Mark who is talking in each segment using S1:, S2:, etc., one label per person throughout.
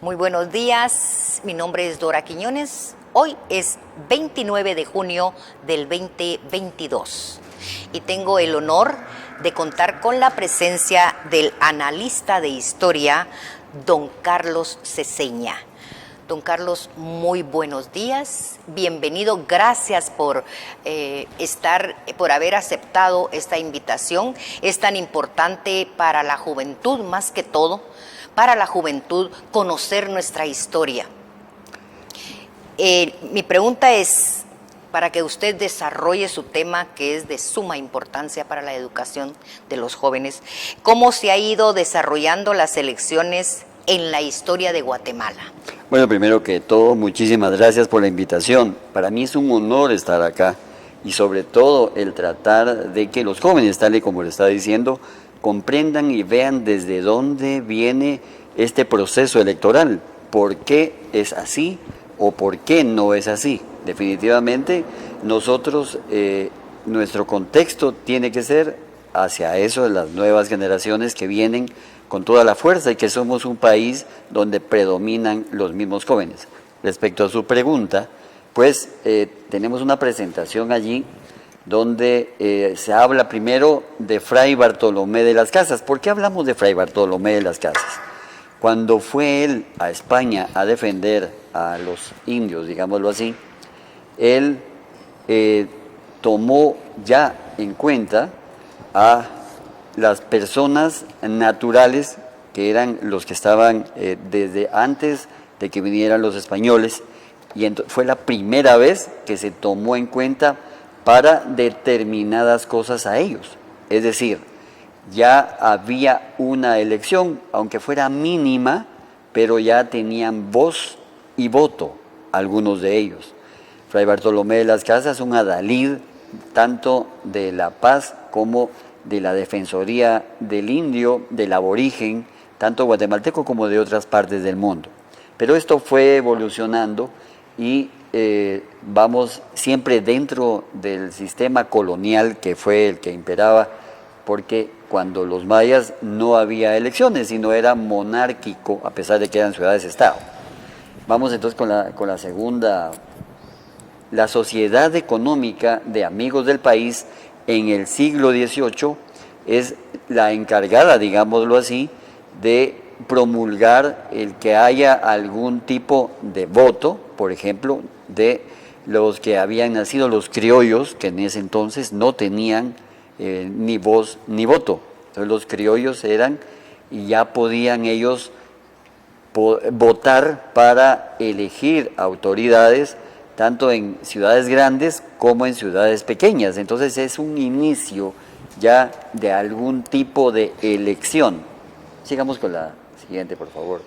S1: Muy buenos días, mi nombre es Dora Quiñones. Hoy es 29 de junio del 2022 y tengo el honor de contar con la presencia del analista de historia, don Carlos Ceseña. Don Carlos, muy buenos días, bienvenido, gracias por por haber aceptado esta invitación. Es tan importante para la juventud, más que todo, para la juventud conocer nuestra historia. Mi pregunta es, para que usted desarrolle su tema, que es de suma importancia para la educación de los jóvenes, ¿cómo se ha ido desarrollando las elecciones en la historia de Guatemala?
S2: Bueno, primero que todo, muchísimas gracias por la invitación. Para mí es un honor estar acá y sobre todo el tratar de que los jóvenes, tal y como le estaba diciendo, comprendan y vean desde dónde viene este proceso electoral, por qué es así o por qué no es así. Definitivamente nosotros, nuestro contexto tiene que ser hacia eso de las nuevas generaciones que vienen con toda la fuerza y que somos un país donde predominan los mismos jóvenes. Respecto a su pregunta, pues tenemos una presentación allí donde se habla primero de Fray Bartolomé de las Casas. ¿Por qué hablamos de Fray Bartolomé de las Casas? Cuando fue él a España a defender a los indios, digámoslo así, él tomó ya en cuenta a las personas naturales, que eran los que estaban desde antes de que vinieran los españoles, y fue la primera vez que se tomó en cuenta para determinadas cosas a ellos. Es decir, ya había una elección, aunque fuera mínima, pero ya tenían voz y voto algunos de ellos. Fray Bartolomé de las Casas, un adalid tanto de la paz como de la Defensoría del Indio, del aborigen, tanto guatemalteco como de otras partes del mundo. Pero esto fue evolucionando y vamos siempre dentro del sistema colonial que fue el que imperaba, porque cuando los mayas no había elecciones, sino era monárquico, a pesar de que eran ciudades-estado. Vamos entonces con la segunda. La Sociedad Económica de Amigos del País en el siglo XVIII es la encargada, digámoslo así, de promulgar el que haya algún tipo de voto, por ejemplo, de los que habían nacido los criollos, que en ese entonces no tenían ni voz ni voto. Entonces los criollos eran y ya podían ellos votar para elegir autoridades tanto en ciudades grandes como en ciudades pequeñas. Entonces es un inicio ya de algún tipo de elección. Sigamos con la siguiente, por favor.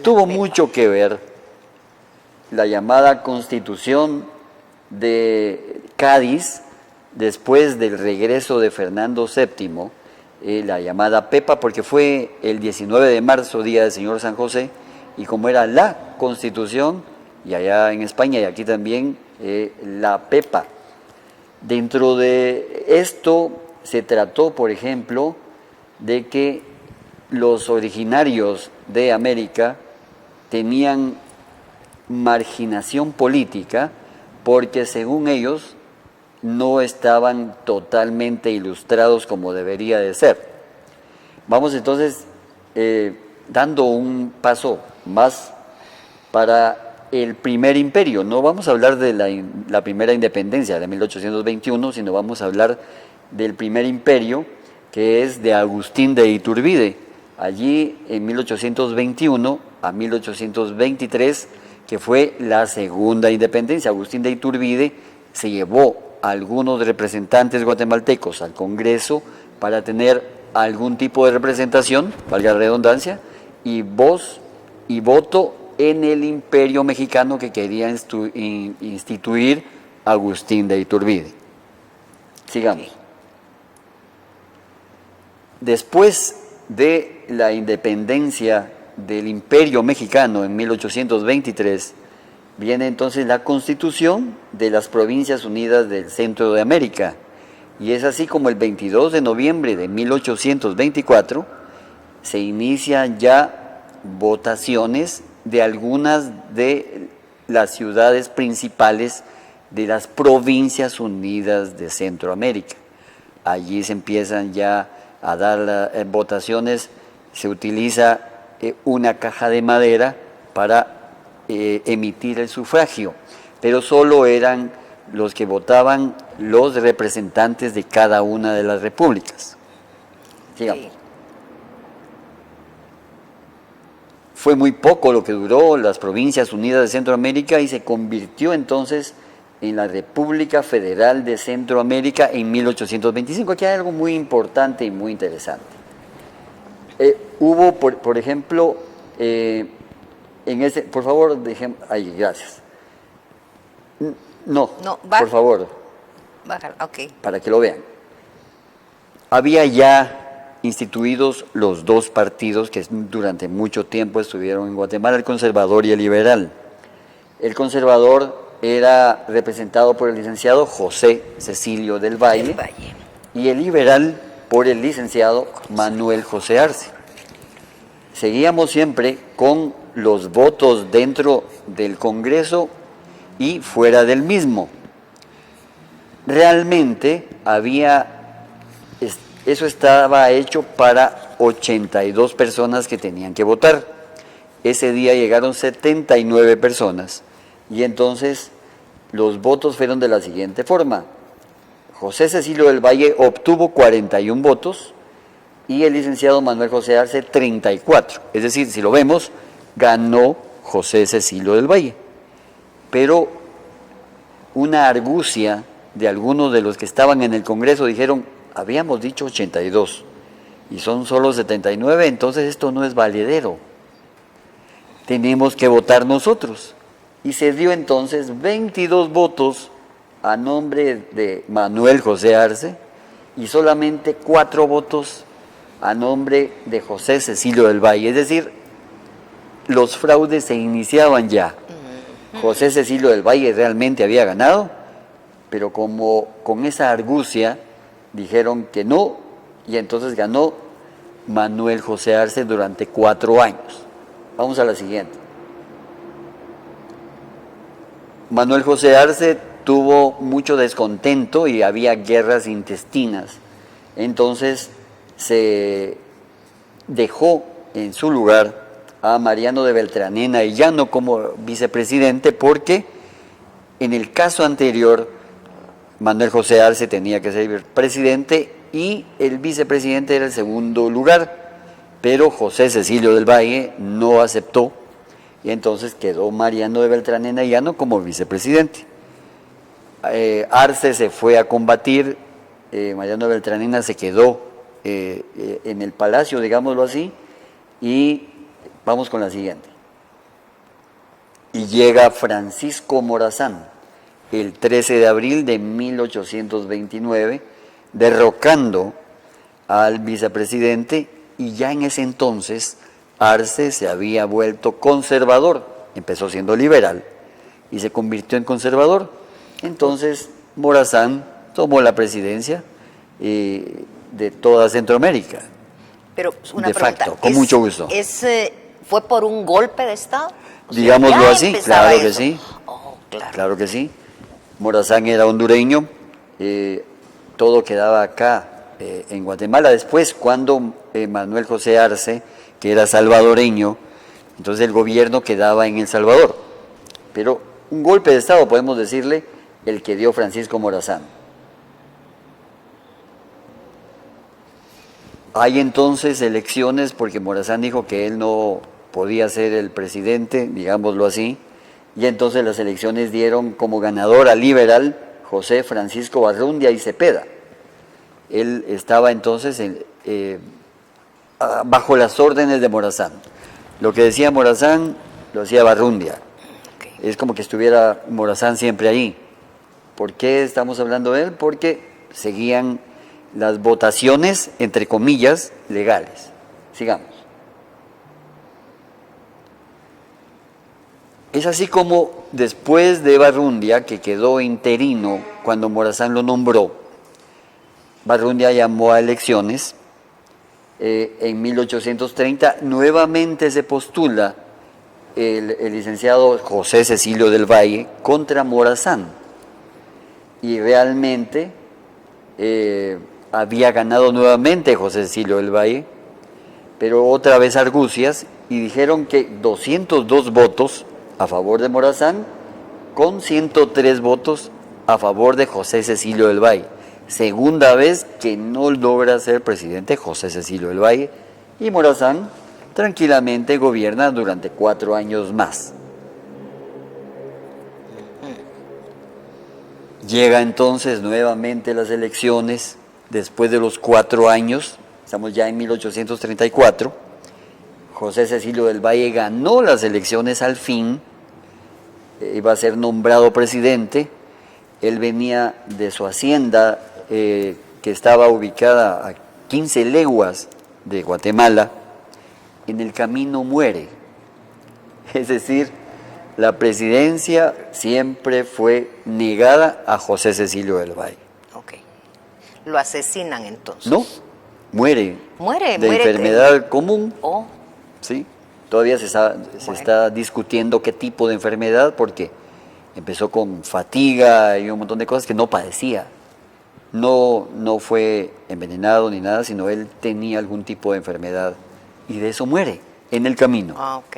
S2: Tuvo mucho que ver la llamada Constitución de Cádiz después del regreso de Fernando VII, la llamada Pepa, porque fue el 19 de marzo, día del Señor San José, y como era la Constitución, y allá en España y aquí también, la Pepa. Dentro de esto se trató, por ejemplo, de que los originarios de América tenían marginación política porque según ellos no estaban totalmente ilustrados como debería de ser. Vamos entonces dando un paso más para el primer imperio. No vamos a hablar de la primera independencia de 1821, sino vamos a hablar del primer imperio, que es de Agustín de Iturbide. Allí en 1821 a 1823, que fue la segunda independencia. Agustín de Iturbide se llevó a algunos representantes guatemaltecos al Congreso para tener algún tipo de representación, valga la redundancia, y voz y voto en el imperio mexicano que quería instituir Agustín de Iturbide. Sigamos. Después de la independencia del imperio mexicano en 1823, viene entonces la Constitución de las Provincias Unidas del Centro de América. Y es así como el 22 de noviembre de 1824 se inicia ya votaciones de algunas de las ciudades principales de las Provincias Unidas de Centroamérica. Allí se empiezan ya a dar votaciones, se utiliza una caja de madera para emitir el sufragio, pero solo eran los que votaban los representantes de cada una de las repúblicas. Sigamos.
S1: Sí.
S2: Fue muy poco lo que duró las Provincias Unidas de Centroamérica y se convirtió entonces en la República Federal de Centroamérica en 1825. Aquí hay algo muy importante y muy interesante. Hubo, por ejemplo, en ese, por favor, ahí, gracias. No, por favor,
S1: Baja, ok.
S2: para que lo vean. Había ya instituidos los dos partidos que durante mucho tiempo estuvieron en Guatemala, el conservador y el liberal. El conservador era representado por el licenciado José Cecilio del Valle, y el liberal por el licenciado Manuel José Arce. Seguíamos siempre con los votos dentro del Congreso y fuera del mismo. Realmente eso estaba hecho para 82 personas que tenían que votar. Ese día llegaron 79 personas y entonces los votos fueron de la siguiente forma. José Cecilio del Valle obtuvo 41 votos y el licenciado Manuel José Arce 34. Es decir, si lo vemos, ganó José Cecilio del Valle. Pero una argucia de algunos de los que estaban en el Congreso dijeron: habíamos dicho 82 y son solo 79, entonces esto no es valedero. Tenemos que votar nosotros. Y se dio entonces 22 votos a nombre de Manuel José Arce y solamente 4 votos a nombre de José Cecilio del Valle. Es decir, los fraudes se iniciaban ya. José Cecilio del Valle realmente había ganado, pero como con esa argucia dijeron que no, y entonces ganó Manuel José Arce durante 4 años. Vamos a la siguiente. Manuel José Arce tuvo mucho descontento y había guerras intestinas. Entonces se dejó en su lugar a Mariano de Beltranena y Llano como vicepresidente, porque en el caso anterior Manuel José Arce tenía que ser presidente y el vicepresidente era el segundo lugar, pero José Cecilio del Valle no aceptó y entonces quedó Mariano de Beltranena y Llano como vicepresidente. Arce se fue a combatir, Mariano de Beltranena se quedó en el palacio, digámoslo así, y vamos con la siguiente. Y llega Francisco Morazán el 13 de abril de 1829, derrocando al vicepresidente, y ya en ese entonces Arce se había vuelto conservador, empezó siendo liberal y se convirtió en conservador. Entonces Morazán tomó la presidencia de toda Centroamérica.
S1: Pero una
S2: de
S1: pregunta,
S2: facto, con mucho gusto.
S1: ¿Fue por un golpe de Estado?
S2: Digámoslo así, claro que sí.
S1: Oh, claro.
S2: Claro que sí. Morazán era hondureño, todo quedaba acá en Guatemala. Después, cuando Manuel José Arce, que era salvadoreño, entonces el gobierno quedaba en El Salvador. Pero un golpe de Estado, podemos decirle, el que dio Francisco Morazán. Hay entonces elecciones, porque Morazán dijo que él no podía ser el presidente, digámoslo así, y entonces las elecciones dieron como ganador al liberal José Francisco Barrundia y Cepeda. Él estaba entonces bajo las órdenes de Morazán. Lo que decía Morazán lo hacía Barrundia.
S1: Okay.
S2: Es como que estuviera Morazán siempre ahí. ¿Por qué estamos hablando de él? Porque seguían las votaciones, entre comillas, legales. Sigamos. Es así como después de Barrundia, que quedó interino cuando Morazán lo nombró, Barrundia llamó a elecciones En 1830 nuevamente se postula el licenciado José Cecilio del Valle contra Morazán, y realmente había ganado nuevamente José Cecilio del Valle, pero otra vez argucias, y dijeron que 202 votos a favor de Morazán con 103 votos a favor de José Cecilio del Valle. Segunda vez que no logra ser presidente José Cecilio del Valle, y Morazán tranquilamente gobierna durante 4 años más. Llega entonces nuevamente las elecciones después de los 4 años, estamos ya en 1834, José Cecilio del Valle ganó las elecciones al fin, iba a ser nombrado presidente. Él venía de su hacienda, que estaba ubicada a 15 leguas de Guatemala. En el camino muere. Es decir, la presidencia siempre fue negada a José Cecilio del Valle.
S1: Ok. Lo asesinan entonces.
S2: No, muere.
S1: Muere,
S2: de
S1: muere.
S2: enfermedad común.
S1: Oh.
S2: Sí. Todavía se está discutiendo qué tipo de enfermedad, porque empezó con fatiga y un montón de cosas que no padecía. No fue envenenado ni nada, sino él tenía algún tipo de enfermedad, y de eso muere en el camino.
S1: Ah, ok.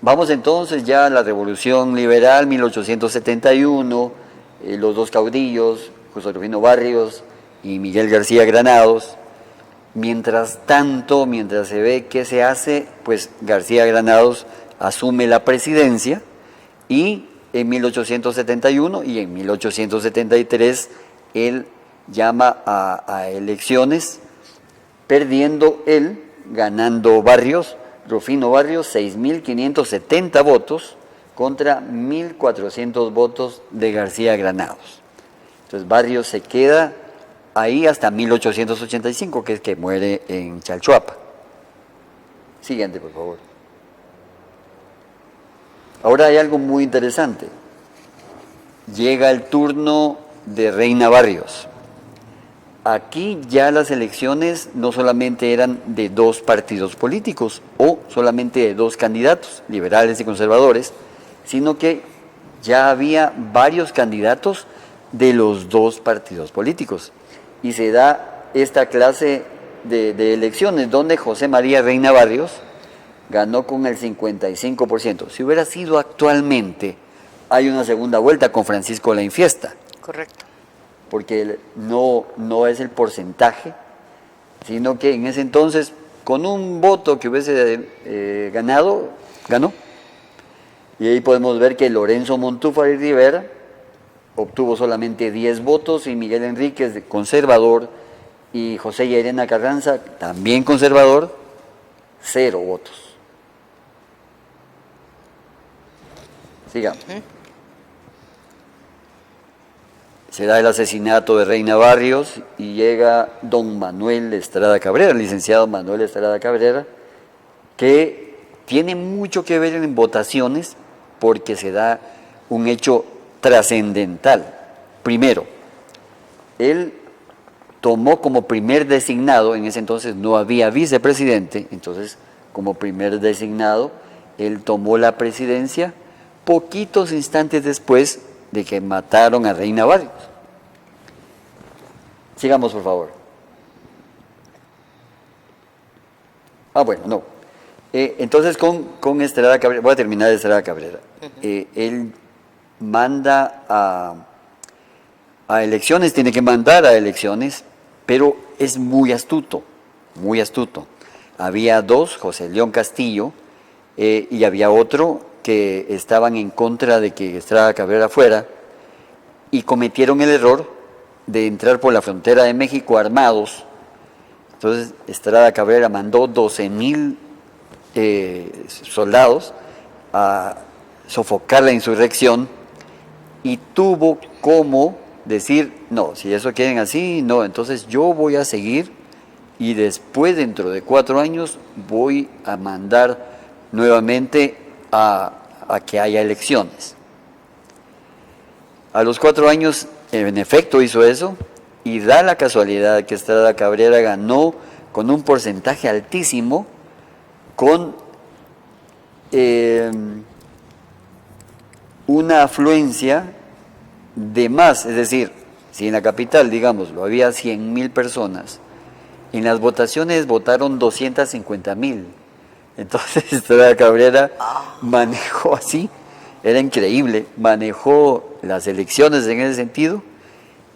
S2: Vamos entonces ya a la Revolución Liberal, 1871, los dos caudillos, José Rufino Barrios y Miguel García Granados. Mientras tanto, mientras se ve qué se hace, pues García Granados asume la presidencia, y en 1871 y en 1873 él llama a elecciones, perdiendo él, ganando Barrios, Rufino Barrios, 6.570 votos contra 1.400 votos de García Granados. Entonces Barrios se queda ahí hasta 1885, que es que muere en Chalchuapa. Siguiente, por favor. Ahora hay algo muy interesante. Llega el turno de Reina Barrios. Aquí ya las elecciones no solamente eran de 2 partidos políticos o solamente de 2 candidatos, liberales y conservadores, sino que ya había varios candidatos de los 2 partidos políticos. Y se da esta clase de elecciones donde José María Reina Barrios ganó con el 55%. Si hubiera sido actualmente, hay una segunda vuelta con Francisco Lainfiesta.
S1: Correcto.
S2: Porque no es el porcentaje, sino que en ese entonces, con un voto que hubiese ganado, ganó. Y ahí podemos ver que Lorenzo Montúfar y Rivera obtuvo solamente 10 votos, y Miguel Enríquez, conservador, y José Llerena Carranza, también conservador, 0 votos. Sigamos. Se da el asesinato de Reina Barrios y llega don Manuel Estrada Cabrera, el licenciado Manuel Estrada Cabrera, que tiene mucho que ver en votaciones, porque se da un hecho trascendental. Primero, él tomó como primer designado, en ese entonces no había vicepresidente, entonces como primer designado, él tomó la presidencia poquitos instantes después de que mataron a Reina Barrios. Sigamos, por favor. Bueno, no. Entonces con Estrada Cabrera, voy a terminar de Estrada Cabrera. Él manda a elecciones, tiene que mandar a elecciones, pero es muy astuto, muy astuto. Había 2, José León Castillo, y había otro que estaban en contra de que Estrada Cabrera fuera, y cometieron el error de entrar por la frontera de México armados. Entonces Estrada Cabrera mandó 12,000 soldados a sofocar la insurrección, y tuvo como decir, no, si eso quieren así, no, entonces yo voy a seguir, y después, dentro de 4 años, voy a mandar nuevamente a que haya elecciones. A los 4 años, en efecto, hizo eso, y da la casualidad que Estrada Cabrera ganó con un porcentaje altísimo, con una afluencia de más, es decir, si en la capital, digámoslo, había 100.000 personas, en las votaciones votaron 250.000. Entonces Estrada Cabrera manejó así, era increíble, manejó las elecciones en ese sentido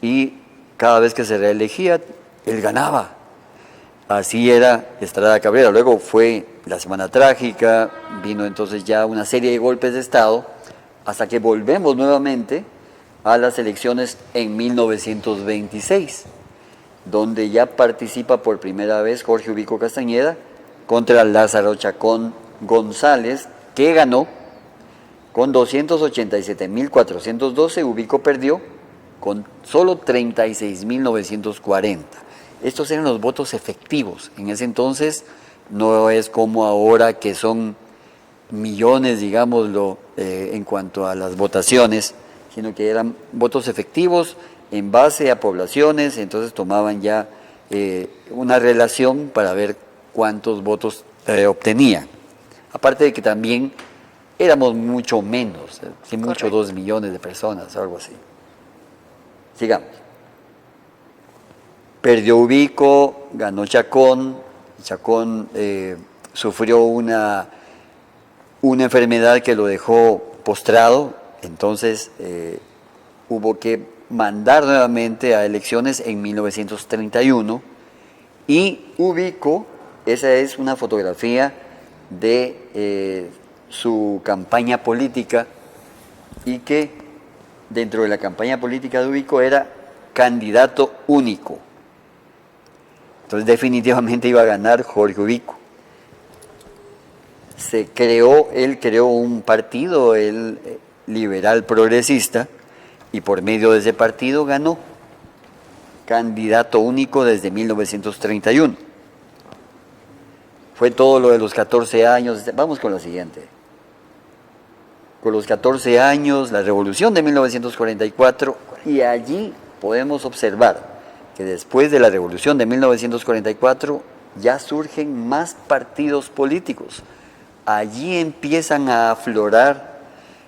S2: y cada vez que se reelegía, él ganaba. Así era Estrada Cabrera. Luego fue la Semana Trágica, vino entonces ya una serie de golpes de Estado, hasta que volvemos nuevamente a las elecciones en 1926, donde ya participa por primera vez Jorge Ubico Castañeda contra Lázaro Chacón González, que ganó con 287.412, Ubico perdió con solo 36.940. Estos eran los votos efectivos. En ese entonces no es como ahora que son millones, digámoslo, en cuanto a las votaciones, sino que eran votos efectivos en base a poblaciones, entonces tomaban ya una relación para ver cuántos votos obtenían. Aparte de que también éramos mucho menos, si mucho 2 millones de personas, algo así. Sigamos. Perdió Ubico, ganó Chacón. Chacón sufrió una enfermedad que lo dejó postrado, entonces hubo que mandar nuevamente a elecciones en 1931 y Ubico, esa es una fotografía de su campaña política y que dentro de la campaña política de Ubico era candidato único. Entonces definitivamente iba a ganar Jorge Ubico. Él creó un partido, el liberal progresista, y por medio de ese partido ganó candidato único desde 1931. Fue todo lo de los 14 años. Vamos con la siguiente. Con los 14 años, la revolución de 1944, y allí podemos observar que después de la revolución de 1944 ya surgen más partidos políticos. Allí empiezan a aflorar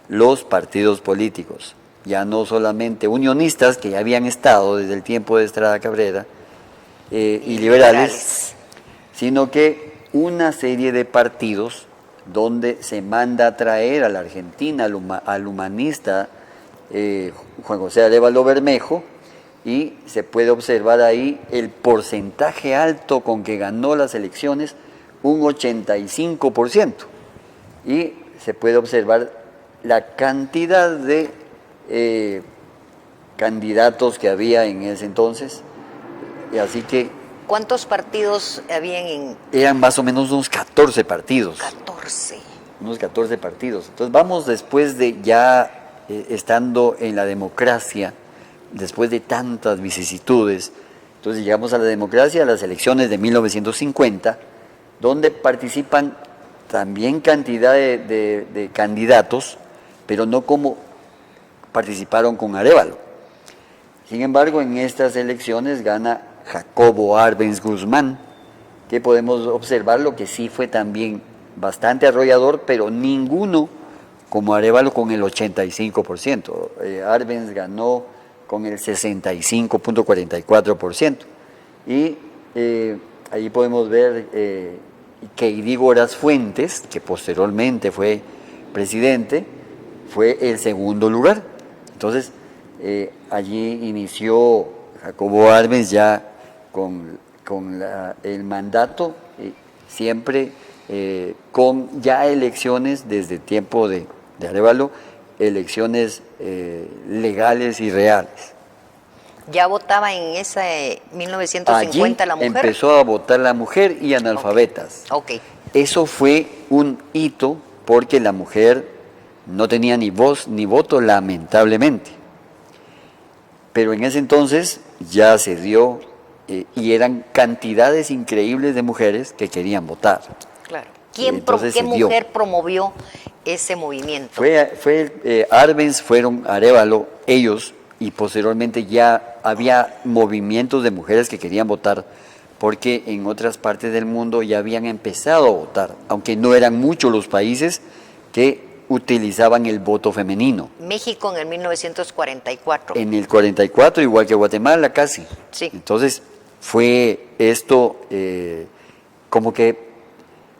S2: los partidos políticos, ya no solamente unionistas, que ya habían estado desde el tiempo de Estrada Cabrera, y liberales, sino que una serie de partidos donde se manda a traer a la Argentina al humanista Juan José Arévalo Bermejo, y se puede observar ahí el porcentaje alto con que ganó las elecciones, un 85%, y se puede observar la cantidad de candidatos que había en ese entonces, y así que...
S1: ¿Cuántos partidos habían en...?
S2: Eran más o menos unos 14 partidos.
S1: 14.
S2: Unos 14 partidos. Entonces vamos después de ya estando en la democracia, después de tantas vicisitudes, entonces llegamos a la democracia, a las elecciones de 1950, donde participan también cantidad de candidatos, pero no como participaron con Arévalo. Sin embargo, en estas elecciones gana Jacobo Arbenz Guzmán, que podemos observar lo que sí fue también bastante arrollador, pero ninguno como Arévalo con el 85%. Arbenz ganó con el 65.44%. Y ahí podemos ver que Idígoras Fuentes, que posteriormente fue presidente, fue el segundo lugar. Entonces, allí inició Jacobo Arbenz ya con el mandato, siempre con ya elecciones desde el tiempo de Arévalo, elecciones legales y reales.
S1: ¿Ya votaba en esa 1950
S2: allí
S1: la mujer?
S2: Empezó a votar la mujer y analfabetas.
S1: Okay.
S2: Eso fue un hito porque la mujer no tenía ni voz ni voto, lamentablemente. Pero en ese entonces ya se dio y eran cantidades increíbles de mujeres que querían votar.
S1: Claro. ¿Qué mujer promovió ese movimiento?
S2: Fue Arbenz, fueron Arévalo, ellos, y posteriormente ya había movimientos de mujeres que querían votar porque en otras partes del mundo ya habían empezado a votar, aunque no eran muchos los países que utilizaban el voto femenino.
S1: México en el 1944.
S2: En el 44, igual que Guatemala casi.
S1: Sí.
S2: Entonces fue esto como que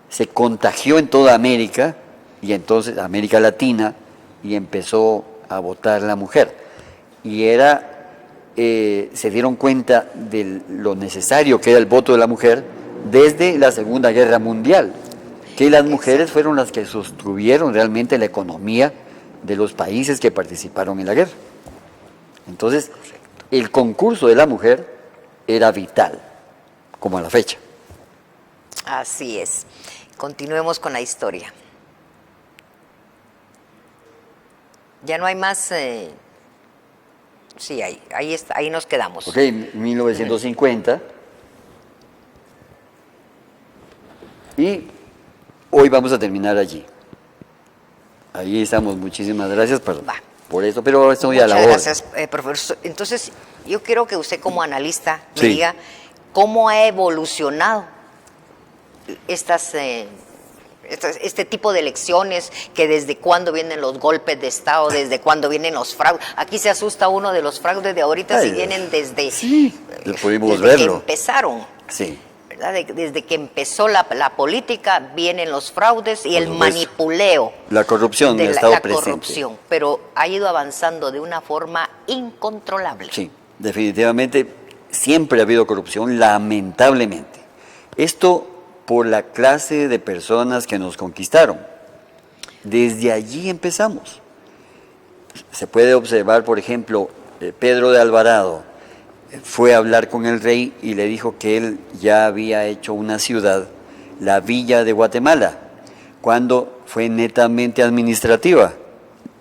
S2: se contagió en toda América, y entonces América Latina, y empezó a votar la mujer. Y se dieron cuenta de lo necesario que era el voto de la mujer desde la Segunda Guerra Mundial, que las mujeres fueron las que sostuvieron realmente la economía de los países que participaron en la guerra. Entonces, el concurso de la mujer era vital, como a la fecha.
S1: Así es. Continuemos con la historia. Ya no hay más. Sí, ahí está, ahí nos quedamos.
S2: Ok, 1950. Y hoy vamos a terminar allí. Ahí estamos, muchísimas gracias por eso, pero estoy a la
S1: Muchas
S2: hora.
S1: gracias, profesor. Entonces, yo quiero que usted como analista me
S2: Sí.
S1: diga cómo ha evolucionado este tipo de elecciones, que desde cuándo vienen los golpes de Estado, desde cuándo vienen los fraudes. Aquí se asusta uno de los fraudes de ahorita, si vienen desde,
S2: Sí, pudimos
S1: desde
S2: verlo.
S1: que empezaron.
S2: Sí.
S1: ¿Verdad? Desde que empezó la política vienen los fraudes y
S2: Por
S1: el
S2: supuesto.
S1: manipuleo.
S2: La corrupción
S1: de
S2: ha estado
S1: la
S2: presente.
S1: corrupción, pero ha ido avanzando de una forma incontrolable.
S2: Sí, definitivamente siempre ha habido corrupción, lamentablemente. Esto por la clase de personas que nos conquistaron. Desde allí empezamos. Se puede observar, por ejemplo, Pedro de Alvarado fue a hablar con el rey y le dijo que él ya había hecho una ciudad, la Villa de Guatemala, cuando fue netamente administrativa.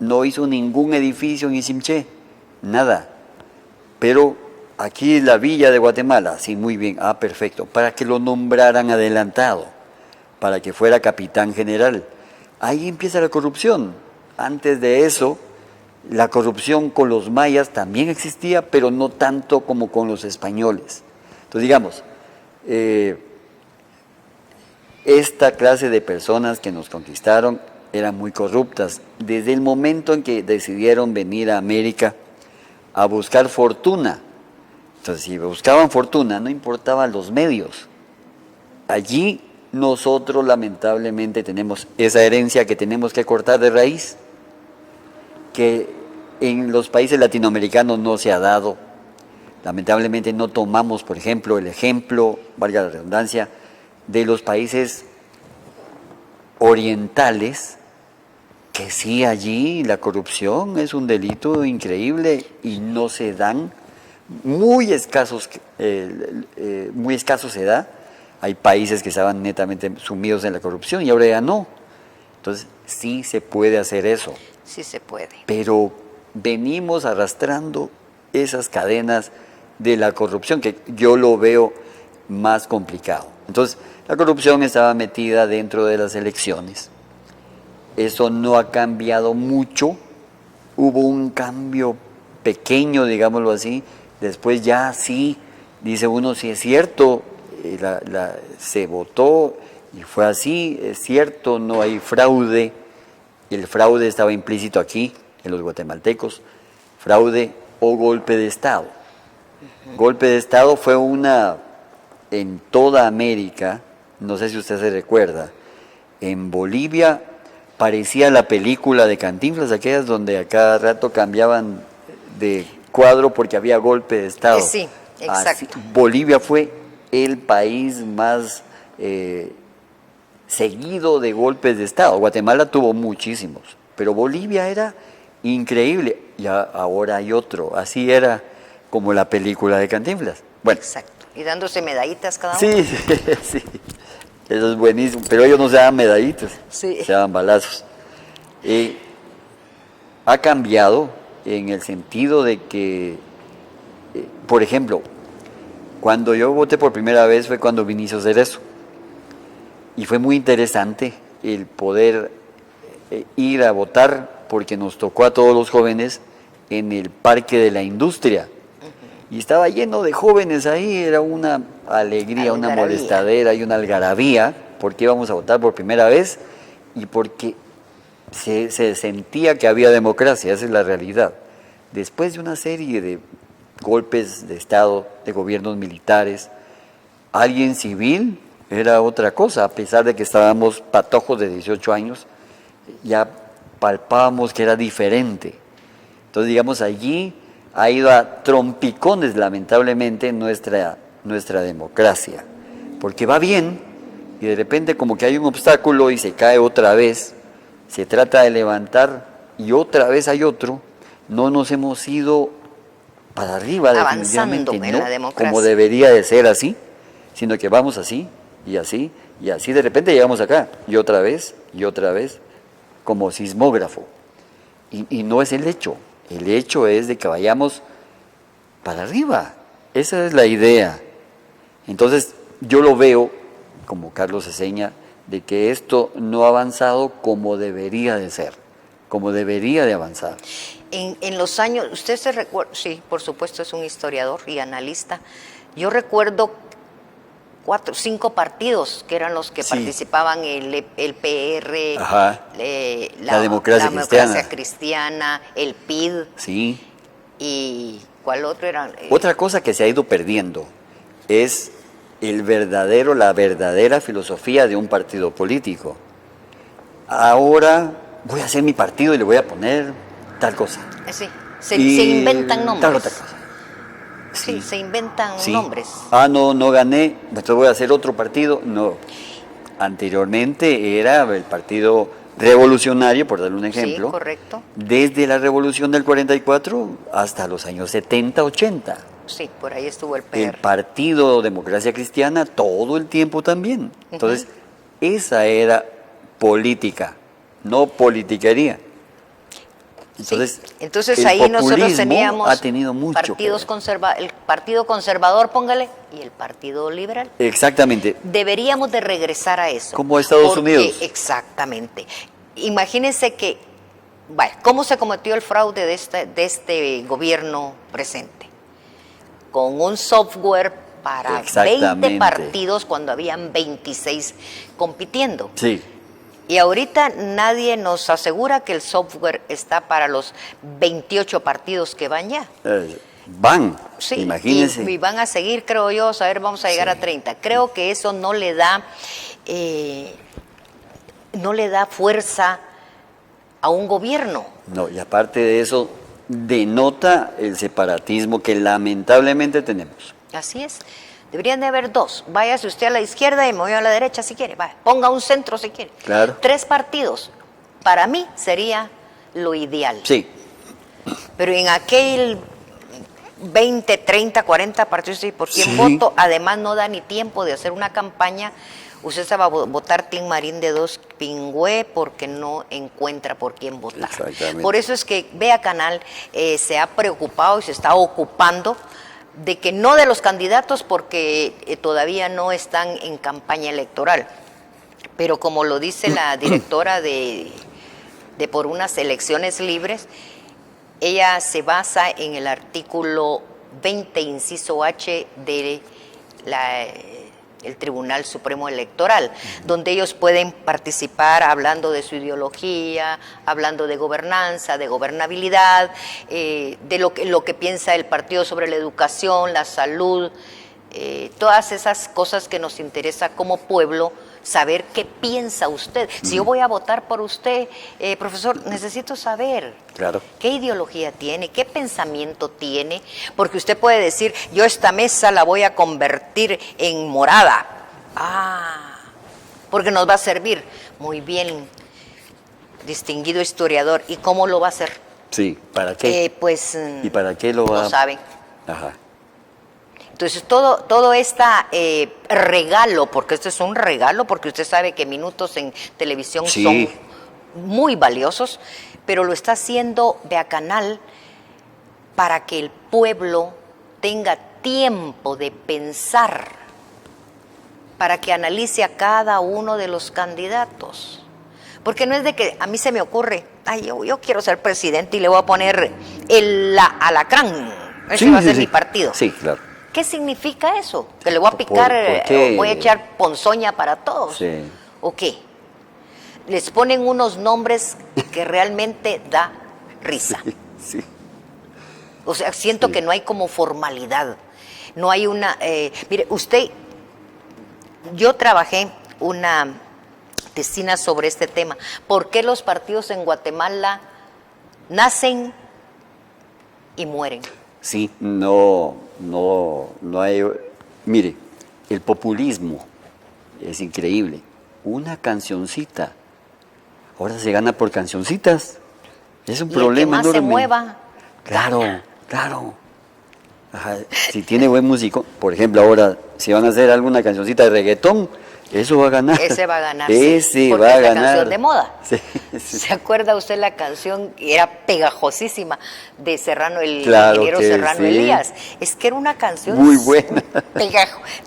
S2: No hizo ningún edificio en Isimché, nada. Pero aquí la Villa de Guatemala, sí, muy bien, perfecto, para que lo nombraran adelantado, para que fuera capitán general. Ahí empieza la corrupción. Antes de eso, la corrupción con los mayas también existía, pero no tanto como con los españoles. Entonces, digamos, esta clase de personas que nos conquistaron eran muy corruptas. Desde el momento en que decidieron venir a América a buscar fortuna, entonces si buscaban fortuna, no importaban los medios. Allí nosotros lamentablemente tenemos esa herencia que tenemos que cortar de raíz, que en los países latinoamericanos no se ha dado. Lamentablemente no tomamos, por ejemplo, el ejemplo, valga la redundancia, de los países orientales, que sí, allí la corrupción es un delito increíble y no se dan, muy escaso se da. Hay países que estaban netamente sumidos en la corrupción y ahora ya no. Entonces sí se puede hacer eso.
S1: Sí se puede.
S2: Pero venimos arrastrando esas cadenas de la corrupción, que yo lo veo más complicado. Entonces, la corrupción estaba metida dentro de las elecciones. Eso no ha cambiado mucho. Hubo un cambio pequeño, digámoslo así. Después ya sí, dice uno, si es cierto, se votó y fue así, es cierto, no hay fraude. El fraude estaba implícito aquí, en los guatemaltecos, fraude o golpe de Estado. Golpe de Estado fue en toda América, no sé si usted se recuerda, en Bolivia parecía la película de Cantinflas, aquellas donde a cada rato cambiaban de cuadro porque había golpe de Estado.
S1: Sí, exacto.
S2: Bolivia fue el país más seguido de golpes de Estado. Guatemala tuvo muchísimos, pero Bolivia era increíble. Y ahora hay otro, así era como la película de Cantinflas. Bueno.
S1: Exacto. Y dándose medallitas cada uno.
S2: Sí, sí, eso es buenísimo, pero ellos no se daban medallitas,
S1: Sí.
S2: se daban balazos. Ha cambiado en el sentido de que, por ejemplo, cuando yo voté por primera vez fue cuando Vinicio Cerezo. Y fue muy interesante el poder ir a votar, porque nos tocó a todos los jóvenes en el Parque de la Industria. y estaba lleno de jóvenes ahí, era una alegría, una molestadera y una algarabía, porque íbamos a votar por primera vez y porque se sentía que había democracia, esa es la realidad. Después de una serie de golpes de Estado, de gobiernos militares, alguien civil era otra cosa, a pesar de que estábamos patojos de 18 años, ya palpábamos que era diferente. Entonces, digamos, allí ha ido a trompicones, lamentablemente, nuestra democracia, porque va bien y de repente como que hay un obstáculo y se cae otra vez, se trata de levantar y otra vez hay otro, no nos hemos ido para arriba
S1: avanzando
S2: definitivamente,
S1: en
S2: no
S1: la democracia,
S2: como debería de ser así, sino que vamos así y así y así, de repente llegamos acá y otra vez, como sismógrafo. Y no es el hecho es de que vayamos para arriba, esa es la idea. Entonces yo lo veo, como Carlos Seseña, de que esto no ha avanzado como debería de ser, como debería de avanzar.
S1: En los años, usted se recuerda, sí, por supuesto es un historiador y analista, yo recuerdo 4, 5 partidos que eran los que participaban, el PR, la democracia cristiana, el PID,
S2: sí.
S1: Y ¿cuál otro era?
S2: Otra cosa que se ha ido perdiendo es la verdadera filosofía de un partido político. Ahora voy a hacer mi partido y le voy a poner tal cosa.
S1: Sí, se inventan nombres.
S2: Tal otra cosa.
S1: Sí, se inventan nombres.
S2: No gané, entonces voy a hacer otro partido. No. Anteriormente era el Partido Revolucionario, por darle un ejemplo.
S1: Sí, correcto.
S2: Desde la Revolución del 44 hasta los años 70, 80.
S1: Sí, por ahí estuvo el PR.
S2: El Partido Democracia Cristiana todo el tiempo también. Entonces, esa era política, no politiquería.
S1: Entonces ahí nosotros teníamos
S2: ha tenido mucho
S1: el Partido Conservador, póngale, y el Partido Liberal.
S2: Exactamente.
S1: Deberíamos de regresar a eso.
S2: Como Estados Unidos.
S1: Exactamente. Imagínense que, ¿cómo se cometió el fraude de este gobierno presente? Con un software para 20 partidos cuando habían 26 compitiendo.
S2: Sí.
S1: Y ahorita nadie nos asegura que el software está para los 28 partidos que van ya.
S2: Sí, imagínense.
S1: Y van a seguir, creo yo, vamos a llegar a 30. Creo que eso no le da fuerza a un gobierno.
S2: No, y aparte de eso, denota el separatismo que lamentablemente tenemos.
S1: Así es. Deberían de haber 2. Váyase usted a la izquierda y me voy a la derecha si quiere. Ponga un centro si quiere.
S2: Claro.
S1: 3 partidos. Para mí sería lo ideal.
S2: Sí.
S1: Pero en aquel 20, 30, 40 partidos, ¿por quién voto? Además no da ni tiempo de hacer una campaña. Usted se va a votar Tim Marín de 2 pingüe porque no encuentra por quién votar. Por eso es que Vea Canal se ha preocupado y se está ocupando de que no de los candidatos porque todavía no están en campaña electoral, pero como lo dice la directora de Por unas elecciones libres, ella se basa en el artículo 20, inciso H de el Tribunal Supremo Electoral, donde ellos pueden participar hablando de su ideología, hablando de gobernanza, de gobernabilidad, de lo que piensa el partido sobre la educación, la salud, todas esas cosas que nos interesa como pueblo, saber qué piensa usted. Si yo voy a votar por usted, profesor, necesito saber qué ideología tiene, qué pensamiento tiene, porque usted puede decir, yo esta mesa la voy a convertir en morada. Porque nos va a servir. Muy bien, distinguido historiador. ¿Y cómo lo va a hacer?
S2: Sí, ¿para qué?
S1: ¿Y
S2: para qué lo va?
S1: No saben.
S2: Ajá.
S1: Entonces, todo este regalo, porque esto es un regalo, porque usted sabe que minutos en televisión son muy valiosos, pero lo está haciendo Vea Canal para que el pueblo tenga tiempo de pensar, para que analice a cada uno de los candidatos. Porque no es de que a mí se me ocurre, yo quiero ser presidente y le voy a poner el alacrán. Ese va a ser mi partido.
S2: Sí, claro.
S1: ¿Qué significa eso? ¿Que le voy a picar, voy a echar ponzoña para todos?
S2: Sí.
S1: ¿O qué? Les ponen unos nombres que realmente da risa.
S2: Sí.
S1: O sea, siento que no hay como formalidad. No hay una... mire, yo trabajé una tesina sobre este tema. ¿Por qué los partidos en Guatemala nacen y mueren?
S2: Sí, no hay... Mire, el populismo es increíble. Una cancioncita. Ahora se gana por cancioncitas. Es un problema
S1: el que más
S2: enorme.
S1: se mueva.
S2: Claro, claro. Ajá, si tiene buen músico, por ejemplo, ahora, si van a hacer alguna cancioncita de reggaetón, eso va a ganar.
S1: Ese va a ganar.
S2: Ese
S1: porque
S2: va a
S1: es la
S2: ganar.
S1: canción de moda.
S2: Sí, sí.
S1: ¿Se acuerda usted la canción? Era pegajosísima de Serrano, el
S2: Claro
S1: ingeniero
S2: que
S1: Serrano
S2: sí.
S1: Elías. Es que era una canción
S2: Muy buena.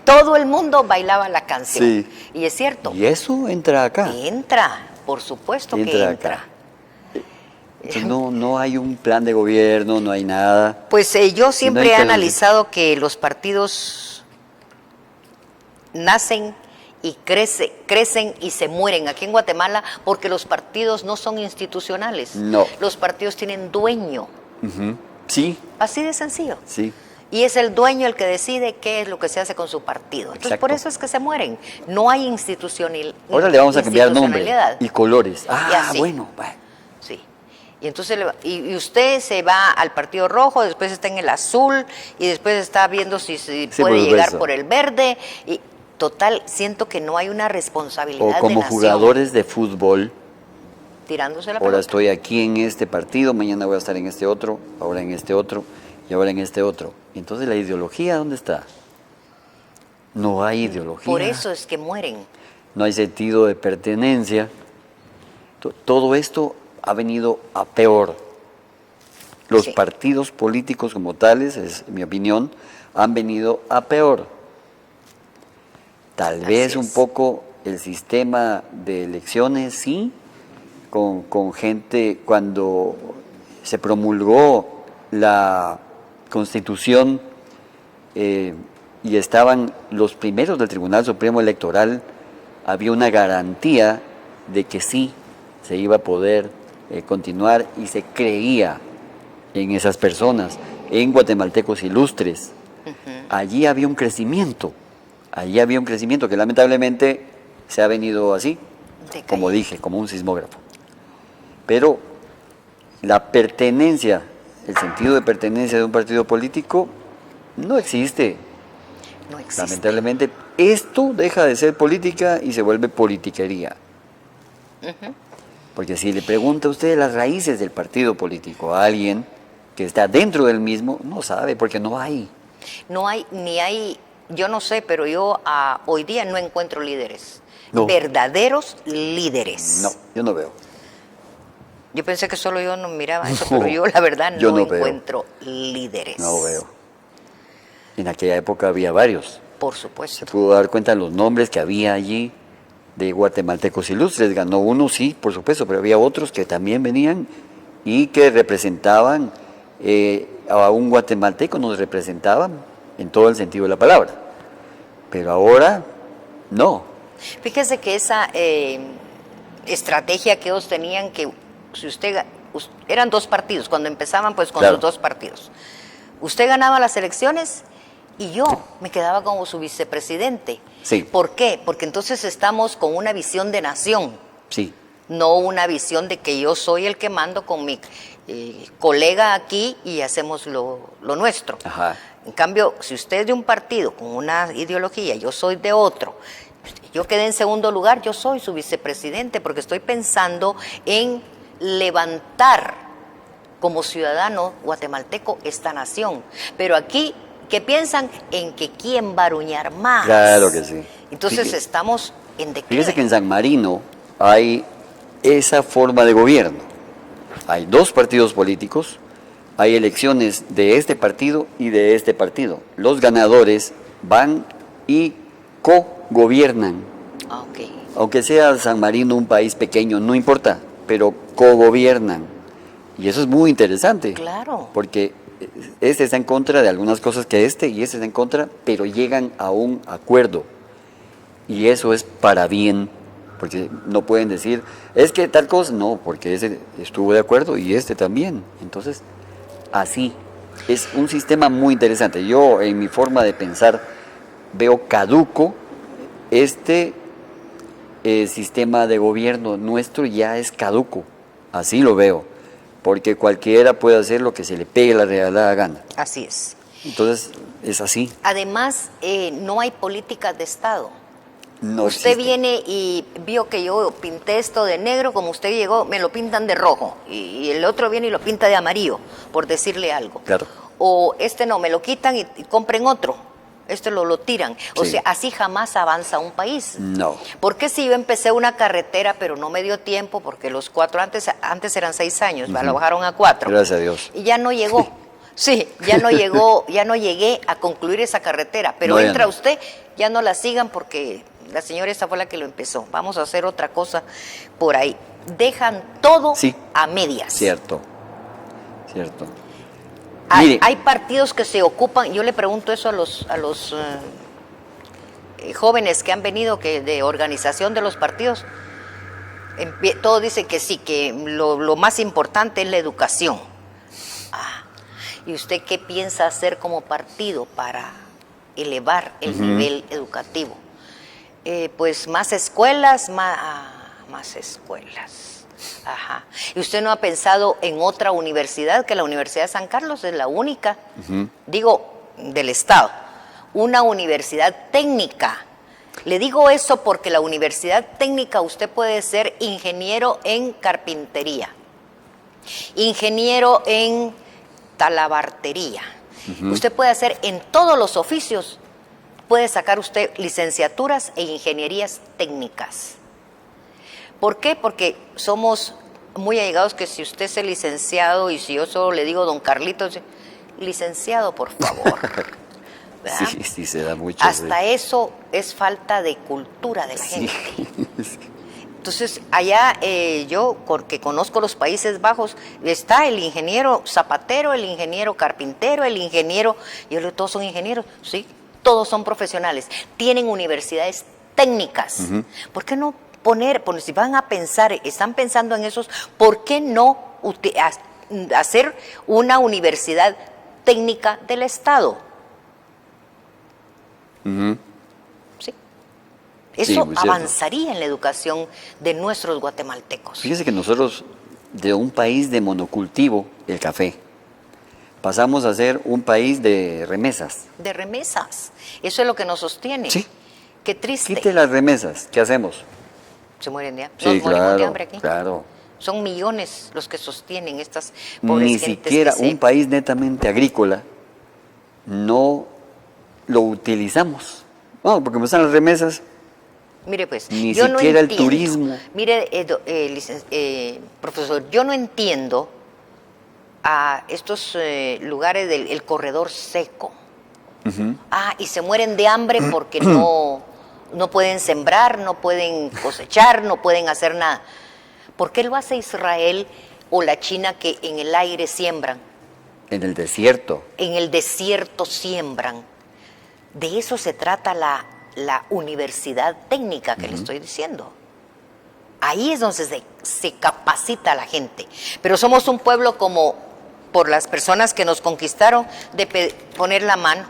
S1: Todo el mundo bailaba la canción.
S2: Sí.
S1: Y es cierto.
S2: Y eso entra acá.
S1: Entra, por supuesto que entra.
S2: Acá. Entonces, no hay un plan de gobierno, no hay nada.
S1: Pues yo siempre he
S2: que
S1: analizado que los partidos nacen y crecen y se mueren aquí en Guatemala porque los partidos no son institucionales.
S2: No.
S1: Los partidos tienen dueño.
S2: Ujú. Sí,
S1: Así de sencillo.
S2: sí.
S1: Y es el dueño el que decide qué es lo que se hace con su partido. Entonces,
S2: Exacto.
S1: por eso es que se mueren. No hay institucionalidad.
S2: Ahora le vamos a cambiar nombre y colores.
S1: así.
S2: Bueno.
S1: Sí. Y entonces y usted se va al partido rojo, después está en el azul y después está viendo si puede llegar por el verde. Y total, siento que no hay una responsabilidad
S2: O como
S1: de nación,
S2: jugadores de fútbol.
S1: tirándose la
S2: Ahora
S1: pelota.
S2: estoy aquí en este partido, mañana voy a estar en este otro, ahora en este otro y ahora en este otro. Entonces, ¿la ideología dónde está? No hay ideología.
S1: Por eso es que mueren.
S2: No hay sentido de pertenencia. Todo esto ha venido a peor. Los
S1: Sí.
S2: partidos políticos como tales, es mi opinión, han venido a peor. Tal vez un poco el sistema de elecciones, sí, con gente cuando se promulgó la Constitución y estaban los primeros del Tribunal Supremo Electoral, había una garantía de que sí se iba a poder continuar y se creía en esas personas, en guatemaltecos ilustres. Allí había un crecimiento, que lamentablemente se ha venido así, como dije, como un sismógrafo. Pero la pertenencia, el sentido de pertenencia de un partido político no existe.
S1: No existe.
S2: Lamentablemente, esto deja de ser política y se vuelve politiquería. Porque si le pregunta a usted las raíces del partido político a alguien que está dentro del mismo, no sabe, porque no hay.
S1: No hay, ni hay, yo no sé, pero yo hoy día no encuentro líderes.
S2: No.
S1: Verdaderos líderes.
S2: No, yo no veo.
S1: Yo pensé que solo yo no miraba eso,
S2: No,
S1: pero yo la verdad
S2: yo
S1: no
S2: no veo.
S1: encuentro líderes.
S2: No veo. En aquella época había varios.
S1: Por
S2: Se
S1: supuesto.
S2: pudo dar cuenta de los nombres que había allí de guatemaltecos ilustres. Ganó uno, sí, por supuesto, pero había otros que también venían y que representaban a un guatemalteco, nos representaban en todo el sentido de la palabra. Pero ahora, no.
S1: Fíjese que esa estrategia que ellos tenían, que si eran dos partidos, cuando empezaban pues con
S2: Claro.
S1: sus dos partidos. Usted ganaba las elecciones y yo me quedaba como su vicepresidente.
S2: Sí.
S1: ¿Por qué? Porque entonces estamos con una visión de nación,
S2: Sí,
S1: no una visión de que yo soy el que mando con mi colega aquí y hacemos lo nuestro.
S2: ajá.
S1: En cambio, si usted es de un partido con una ideología, yo soy de otro, yo quedé en segundo lugar, yo soy su vicepresidente porque estoy pensando en levantar como ciudadano guatemalteco esta nación. Pero aquí, ¿qué piensan? En que quién va a aruñar más.
S2: Claro que sí.
S1: Entonces
S2: Fíjese-
S1: estamos en declive.
S2: Fíjese que en San Marino hay esa forma de gobierno. Hay dos partidos políticos, hay elecciones de este partido y de este partido. Los ganadores van y co-gobiernan.
S1: Ah, ok.
S2: Aunque sea San Marino un país pequeño, no importa, pero co-gobiernan. Y eso es muy interesante.
S1: Claro.
S2: Porque este está en contra de algunas cosas que y este está en contra, pero llegan a un acuerdo. Y eso es para bien, porque no pueden decir, es que tal cosa, no, porque ese estuvo de acuerdo y este también. Entonces, así, es un sistema muy interesante. Yo, en mi forma de pensar, veo caduco este sistema de gobierno nuestro, ya es caduco, así lo veo, porque cualquiera puede hacer lo que se le pegue la regalada gana.
S1: Así es.
S2: Entonces, es así.
S1: Además, no hay políticas de Estado.
S2: No
S1: usted
S2: existe.
S1: viene y vio que yo pinté esto de negro, como usted llegó, me lo pintan de rojo, y el otro viene y lo pinta de amarillo, por decirle algo.
S2: Claro.
S1: O este no, me lo quitan y compren otro. Esto lo tiran. O
S2: Sí.
S1: sea, así jamás avanza un país.
S2: No.
S1: Porque si yo empecé una carretera, pero no me dio tiempo, porque los 4, antes eran 6 años, lo bajaron a 4.
S2: Gracias a Dios.
S1: Y ya no llegó. Sí, ya no llegó, ya no llegué a concluir esa carretera. Pero
S2: No, ya
S1: entra
S2: no.
S1: usted, ya no la sigan porque la señora esta fue la que lo empezó. Vamos a hacer otra cosa por ahí. Dejan todo
S2: Sí.
S1: a medias.
S2: Cierto. Cierto.
S1: Hay
S2: Mire.
S1: partidos que se ocupan, yo le pregunto eso a los jóvenes que han venido de organización de los partidos. Todos dicen que sí, que lo más importante es la educación. ¿Y usted qué piensa hacer como partido para elevar el nivel educativo? Pues más escuelas, más escuelas. Ajá. ¿Y usted no ha pensado en otra universidad? Que la Universidad de San Carlos es la única, digo, del Estado, una universidad técnica. Le digo eso porque la universidad técnica usted puede ser ingeniero en carpintería, ingeniero en talabartería. Usted puede hacer en todos los oficios, puede sacar usted licenciaturas e ingenierías técnicas. ¿Por qué? Porque somos muy allegados que si usted es el licenciado y si yo solo le digo don Carlitos, licenciado, por favor. ¿Verdad?
S2: Sí, se da mucho.
S1: Hasta eso es falta de cultura de la gente. Entonces, allá yo, porque conozco los Países Bajos, está el ingeniero zapatero, el ingeniero carpintero, el ingeniero, yo le digo, todos son ingenieros, sí, todos son profesionales, tienen universidades técnicas. ¿Por qué no si van a pensar, están pensando en esos, ¿por qué no hacer una universidad técnica del Estado? Sí. Eso
S2: muy
S1: avanzaría en la educación de nuestros guatemaltecos.
S2: Fíjese que nosotros, de un país de monocultivo, el café, pasamos a ser un país de remesas.
S1: De remesas. Eso es lo que nos sostiene.
S2: Sí.
S1: Qué triste.
S2: Quite las remesas, ¿qué hacemos?
S1: Se mueren de hambre.
S2: Sí,
S1: Nos morimos de
S2: claro,
S1: hambre aquí.
S2: claro.
S1: Son millones los que sostienen estas pobres
S2: Ni
S1: gentes
S2: siquiera
S1: que
S2: un país netamente agrícola no lo utilizamos. No, porque me están las remesas.
S1: Mire pues,
S2: Ni
S1: yo no
S2: siquiera el
S1: entiendo.
S2: turismo.
S1: Mire, profesor, yo no entiendo a estos lugares del corredor seco. Y se mueren de hambre porque no pueden sembrar, no pueden cosechar, no pueden hacer nada. ¿Por qué lo hace Israel o la China que en el aire siembran?
S2: En el desierto.
S1: En el desierto siembran. De eso se trata la universidad técnica que le estoy diciendo. Ahí es donde se capacita a la gente. Pero somos un pueblo como por las personas que nos conquistaron de poner la mano.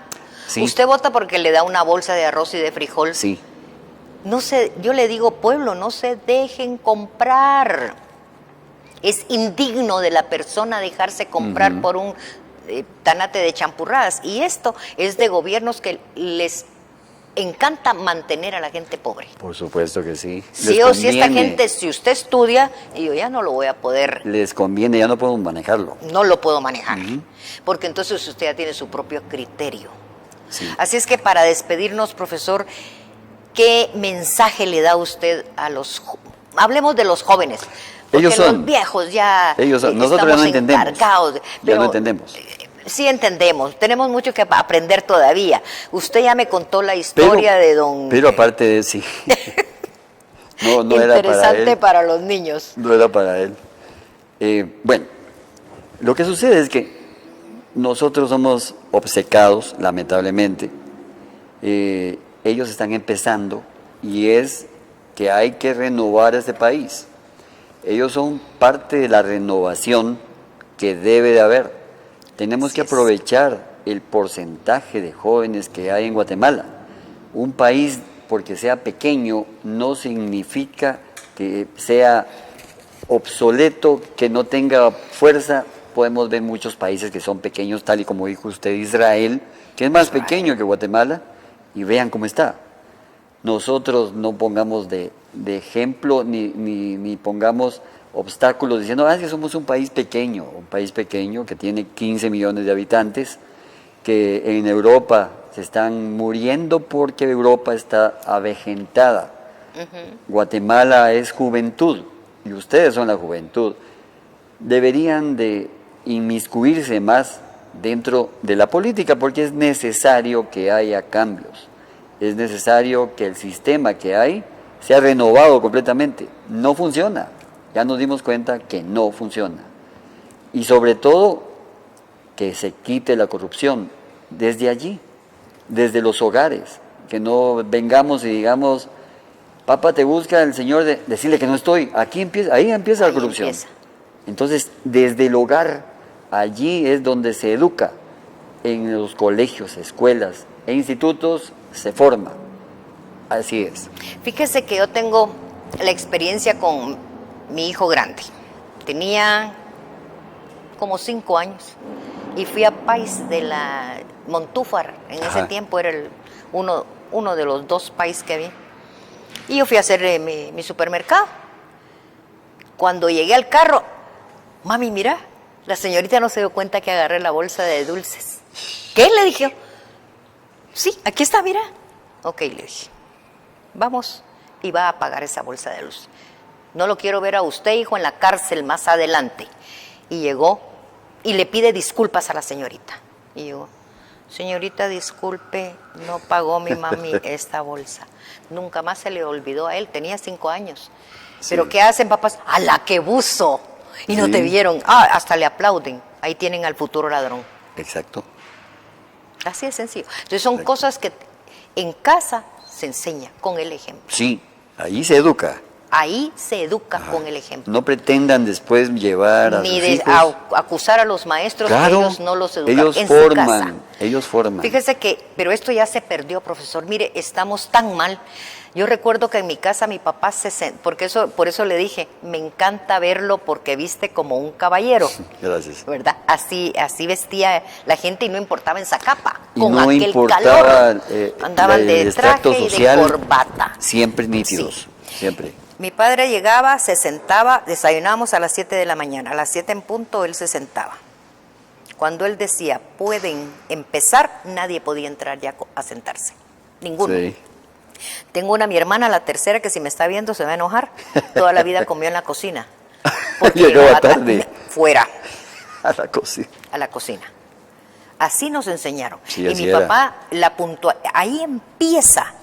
S2: Sí.
S1: Usted vota porque le da una bolsa de arroz y de frijol.
S2: Sí.
S1: Yo le digo, pueblo, no se dejen comprar. Es indigno de la persona dejarse comprar por un tanate de champurradas. Y esto es de gobiernos que les encanta mantener a la gente pobre.
S2: Por supuesto que sí.
S1: Si esta gente, si usted estudia, yo ya no lo voy a poder.
S2: Les conviene, ya no podemos manejarlo.
S1: No lo puedo manejar. Porque entonces usted ya tiene su propio criterio.
S2: Sí.
S1: Así es que para despedirnos, profesor, ¿qué mensaje le da usted a hablemos de los jóvenes? Porque
S2: Ellos son.
S1: los viejos ya
S2: Ellos son. Nosotros ya no entendemos.
S1: encargados.
S2: Ya no entendemos.
S1: Sí entendemos, tenemos mucho que aprender todavía. Usted ya me contó la historia de don...
S2: Pero aparte de sí. No era para él.
S1: Interesante para los niños.
S2: No era para él. Bueno, lo que sucede es que nosotros somos obcecados, lamentablemente. Ellos están empezando y es que hay que renovar este país. Ellos son parte de la renovación que debe de haber. Tenemos que aprovechar el porcentaje de jóvenes que hay en Guatemala. Un país, porque sea pequeño, no significa que sea obsoleto, que no tenga fuerza. Podemos ver muchos países que son pequeños, tal y como dijo usted, Israel, que es más pequeño que Guatemala, y vean cómo está. Nosotros no pongamos de ejemplo ni pongamos obstáculos diciendo, es que somos un país pequeño que tiene 15 millones de habitantes, que en Europa se están muriendo porque Europa está avejentada. Guatemala es juventud y ustedes son la juventud. Deberían de inmiscuirse más dentro de la política porque es necesario que haya cambios. Es necesario que el sistema que hay sea renovado completamente. No funciona. Ya nos dimos cuenta que no funciona. Y sobre todo, que se quite la corrupción desde allí, desde los hogares. Que no vengamos y digamos, papá, te busca el Señor, decirle que no estoy. Ahí empieza la corrupción. Entonces, desde el hogar, allí es donde se educa. En los colegios, escuelas e institutos se forma. Así es.
S1: Fíjese que yo tengo la experiencia con mi hijo grande. Tenía como 5 años y fui a País de la Montúfar. En ese tiempo era uno de los 2 países que había. Y yo fui a hacer mi supermercado. Cuando llegué al carro, mami, mira, la señorita no se dio cuenta que agarré la bolsa de dulces. ¿Qué? Le dije. Sí, aquí está, mira. Ok, le dije. Vamos y va a pagar esa bolsa de luz. No lo quiero ver a usted, hijo, en la cárcel más adelante. Y llegó y le pide disculpas a la señorita. Y yo, señorita, disculpe, no pagó mi mami esta bolsa. Nunca más se le olvidó a él, tenía 5 años. Sí. Pero ¿qué hacen, papás? ¡A la que buzo! Y no te vieron. Hasta le aplauden. Ahí tienen al futuro ladrón.
S2: Exacto.
S1: Así de sencillo. Entonces son cosas que en casa se enseña con el ejemplo.
S2: Sí, ahí se educa.
S1: Ahí se educa con el ejemplo.
S2: No pretendan después llevar a
S1: ni
S2: sus hijos.
S1: Acusar a los maestros,
S2: claro,
S1: que ellos no los educan.
S2: Ellos forman.
S1: Fíjese que, pero esto ya se perdió, profesor. Mire, estamos tan mal. Yo recuerdo que en mi casa mi papá por eso le dije, me encanta verlo porque viste como un caballero.
S2: Gracias.
S1: ¿Verdad? Así vestía la gente y no importaba en Zacapa.
S2: Y
S1: con
S2: no
S1: aquel
S2: importaba,
S1: calor. Andaban de traje
S2: social,
S1: y de corbata.
S2: Siempre nítidos, siempre.
S1: Mi padre llegaba, se sentaba, desayunábamos a las 7 de la mañana. A las 7 en punto él se sentaba. Cuando él decía, pueden empezar, nadie podía entrar ya a sentarse. Ninguno. Sí. Tengo mi hermana, la tercera, que si me está viendo se va a enojar. Toda la vida comió en la cocina.
S2: Llegaba tarde.
S1: Fuera.
S2: A la cocina.
S1: A la cocina. Así nos enseñaron.
S2: Sí,
S1: y mi papá, ahí empieza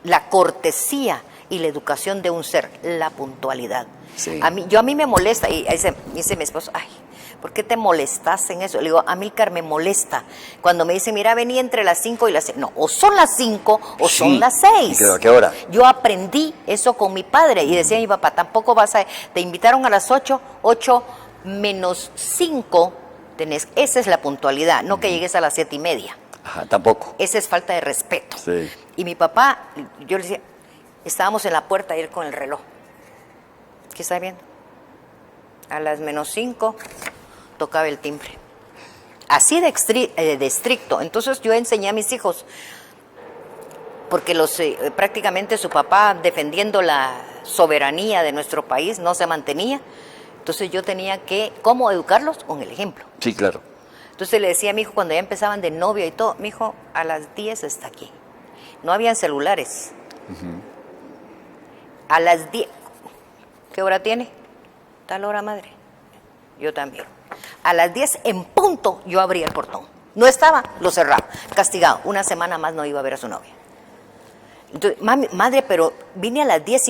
S1: la cortesía y la educación de un ser, la puntualidad. Sí. A mí me molesta, y dice mi esposo, ay, ¿por qué te molestas en eso? Le digo, Amílcar, me molesta. Cuando me dicen, mira, vení entre las 5 y las 6. No, o son las 5 o son las 6.
S2: ¿A qué hora?
S1: Yo aprendí eso con mi padre y decía mi papá, tampoco te invitaron a las 8 menos 5, esa es la puntualidad, no que llegues a las 7:30.
S2: Ajá, tampoco.
S1: Esa es falta de respeto.
S2: Sí.
S1: Y mi papá, yo le decía, estábamos en la puerta y él con el reloj. ¿Qué está viendo? A las menos 5 tocaba el timbre. Así de estricto. Entonces yo enseñé a mis hijos, porque prácticamente su papá, defendiendo la soberanía de nuestro país, no se mantenía. Entonces yo tenía que, ¿cómo educarlos? Con el ejemplo.
S2: Sí, claro.
S1: Entonces le decía a mi hijo, cuando ya empezaban de novio y todo, mi hijo, a las 10 está aquí. No habían celulares. A las 10, ¿qué hora tiene? Tal hora, madre. Yo también. A las 10 en punto yo abría el portón. No estaba, lo cerraba. Castigado. Una semana más no iba a ver a su novia. Entonces, madre, pero vine a las 10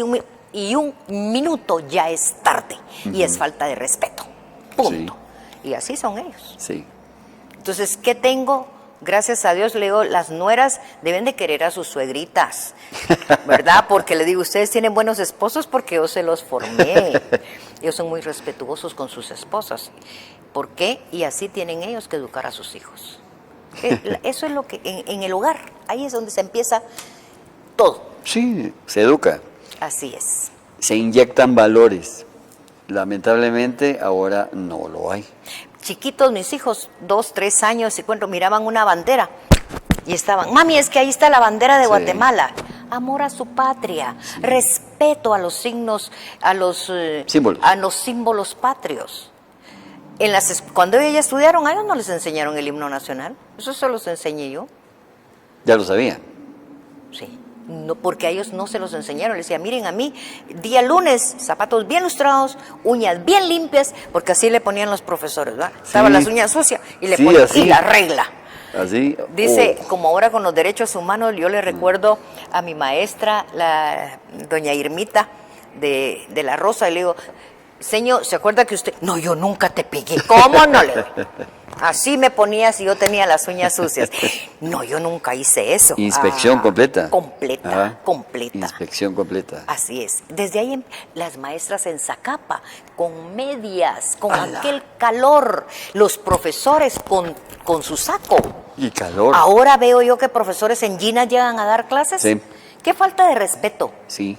S1: y un minuto ya es tarde. Y es falta de respeto. Punto. Sí. Y así son ellos.
S2: Sí.
S1: Entonces, ¿qué tengo? Gracias a Dios, le digo, las nueras deben de querer a sus suegritas, ¿verdad? Porque le digo, ustedes tienen buenos esposos porque yo se los formé. Ellos son muy respetuosos con sus esposas. ¿Por qué? Y así tienen ellos que educar a sus hijos. Eso es lo que, en el hogar, ahí es donde se empieza todo.
S2: Sí, se educa.
S1: Así es.
S2: Se inyectan valores. Lamentablemente ahora no lo hay.
S1: Chiquitos, mis hijos, 2, 3 años, y cuando miraban una bandera y estaban, mami, es que ahí está la bandera de Guatemala. Amor a su patria, respeto a los signos, a los símbolos patrios. Cuando ellos estudiaron, a ellos no les enseñaron el himno nacional, eso solo los enseñé yo.
S2: Ya lo sabía.
S1: Sí. No, porque a ellos no se los enseñaron. Les decía, miren, a mí, día lunes, zapatos bien lustrados, uñas bien limpias, porque así le ponían los profesores, ¿verdad? Estaban las uñas sucias y le ponían, y la regla.
S2: Así.
S1: Dice, como ahora con los derechos humanos, yo le recuerdo a mi maestra, la doña Irmita de la Rosa, y le digo, señor, ¿se acuerda que usted? No, yo nunca te pegué. ¿Cómo no le? Así me ponía si yo tenía las uñas sucias. No, yo nunca hice eso.
S2: Inspección completa.
S1: Completa.
S2: Inspección completa.
S1: Así es. Desde ahí las maestras en Zacapa, con medias, con aquel calor. Los profesores con su saco.
S2: Y calor.
S1: Ahora veo yo que profesores en jeans llegan a dar clases.
S2: Sí.
S1: Qué falta de respeto.
S2: Sí.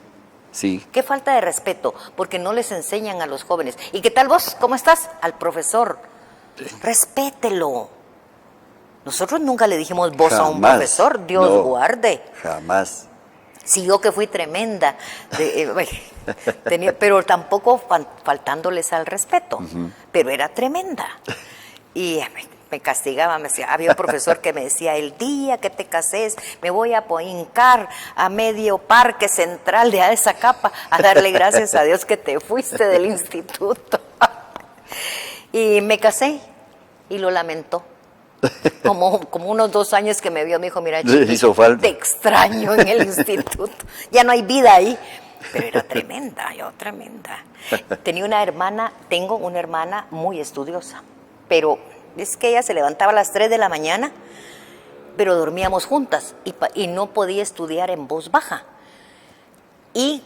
S2: Sí.
S1: Qué falta de respeto, porque no les enseñan a los jóvenes. ¿Y qué tal vos? ¿Cómo estás? Al profesor. Sí. Respételo. Nosotros nunca le dijimos vos a un profesor, Dios guarde.
S2: Jamás.
S1: Sí, yo que fui tremenda, pero tampoco faltándoles al respeto, pero era tremenda. Y me castigaba, me decía, había un profesor que me decía, el día que te cases me voy a hincar a medio parque central de Zacapa a darle gracias a Dios que te fuiste del instituto. Y me casé y lo lamentó. Como unos 2 años que me vio, me dijo, mira, chiquito, te extraño en el instituto. Ya no hay vida ahí. Pero era tremenda, Tengo una hermana muy estudiosa, pero es que ella se levantaba a las 3 de la mañana, pero dormíamos juntas y no podía estudiar en voz baja. Y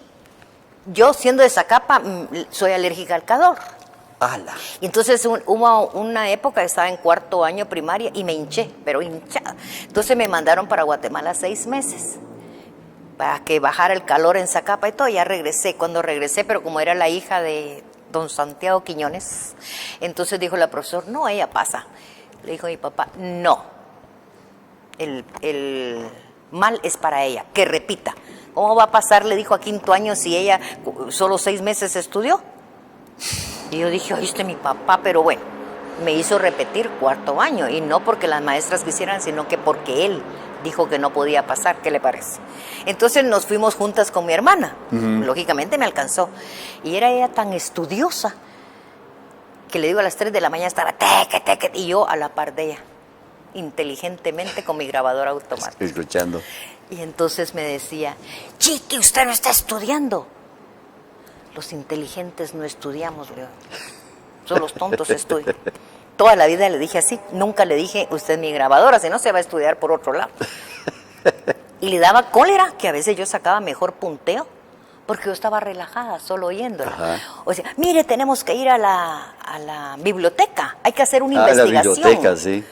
S1: yo, siendo de Zacapa, soy alérgica al calor.
S2: ¡Hala!
S1: Y entonces hubo una época que estaba en 4º año primaria y me hinché, pero hinchada. Entonces me mandaron para Guatemala 6 meses para que bajara el calor en Zacapa y todo. Ya regresé. Cuando regresé, pero como era la hija de don Santiago Quiñones, entonces dijo la profesora, no, ella pasa. Le dijo mi papá, no, el mal es para ella, que repita. ¿Cómo va a pasar? Le dijo a 5º año si ella solo 6 meses estudió. Y yo dije, oíste, mi papá, pero bueno, me hizo repetir 4º año, y no porque las maestras quisieran, sino que porque él dijo que no podía pasar. ¿Qué le parece? Entonces nos fuimos juntas con mi hermana. Lógicamente me alcanzó. Y era ella tan estudiosa que le digo, a las 3 de la mañana estaba teque, y yo a la par de ella, inteligentemente con mi grabadora automática.
S2: Escuchando.
S1: Y entonces me decía, Chiqui, usted no está estudiando. Los inteligentes no estudiamos, Leo. Solo los tontos estudian. Toda la vida le dije así, nunca le dije, usted es mi grabadora, si no se va a estudiar por otro lado. Y le daba cólera, que a veces yo sacaba mejor punteo, porque yo estaba relajada, solo oyéndola. Ajá. O sea, mire, tenemos que ir a la biblioteca, hay que hacer una investigación.
S2: La biblioteca, sí.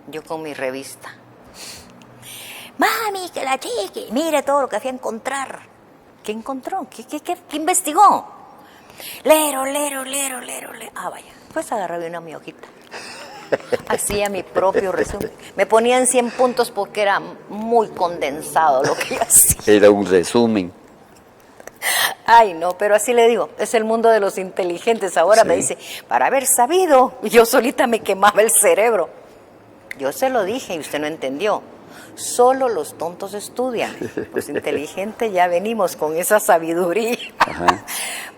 S1: Yo con mi revista. Mami, que la chiqui, mire todo lo que fui a encontrar. ¿Qué encontró? ¿Qué investigó? Lero. Ah, vaya, pues agarré mi hojita. Hacía mi propio resumen. Me ponían 100 puntos porque era muy condensado lo que yo hacía.
S2: Era un resumen.
S1: Ay, no, pero así le digo, es el mundo de los inteligentes. Ahora me dice, para haber sabido, yo solita me quemaba el cerebro. Yo se lo dije y usted no entendió. Solo los tontos estudian. Los inteligentes ya venimos con esa sabiduría.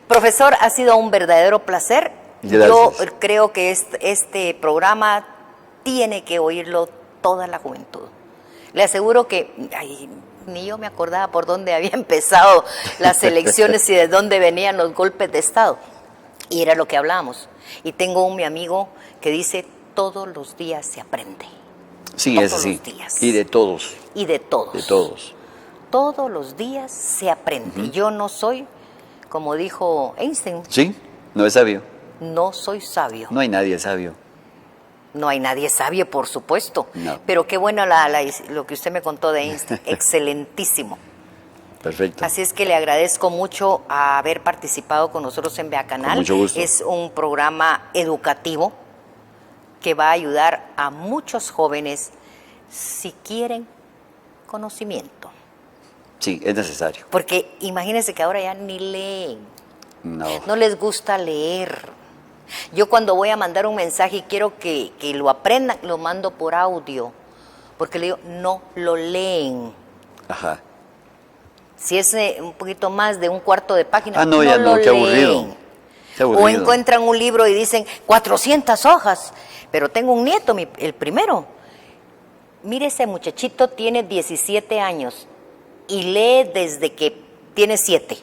S1: Profesor, ha sido un verdadero placer. Gracias. Yo creo que este programa tiene que oírlo toda la juventud. Le aseguro que ni yo me acordaba por dónde había empezado las elecciones y de dónde venían los golpes de Estado. Y era lo que hablábamos. Y tengo mi amigo que dice, todos los días se aprende.
S2: Sí,
S1: Todos
S2: eso sí.
S1: los días.
S2: Y de todos.
S1: Y de todos.
S2: De todos.
S1: Todos los días se aprende. Yo no soy, como dijo Einstein,
S2: Sí, no es sabio.
S1: no soy sabio.
S2: No hay nadie sabio.
S1: No hay nadie sabio, por supuesto.
S2: No.
S1: Pero qué bueno lo que usted me contó de Einstein. Excelentísimo.
S2: Perfecto.
S1: Así es que le agradezco mucho haber participado con nosotros en Vea Canal.
S2: Con mucho gusto.
S1: Es un programa educativo que va a ayudar a muchos jóvenes si quieren conocimiento.
S2: Sí, es necesario.
S1: Porque imagínense que ahora ya ni leen,
S2: No.
S1: no les gusta leer. Yo cuando voy a mandar un mensaje y quiero que lo aprendan, lo mando por audio, porque le digo, no lo leen.
S2: Ajá.
S1: Si es un poquito más de un cuarto de página,
S2: Ah, no, ya
S1: lo
S2: no, qué aburrido.
S1: leen.
S2: Qué aburrido.
S1: O encuentran un libro y dicen 400 hojas, pero tengo un nieto, el primero. Mire, ese muchachito tiene 17 años y lee desde que tiene 7.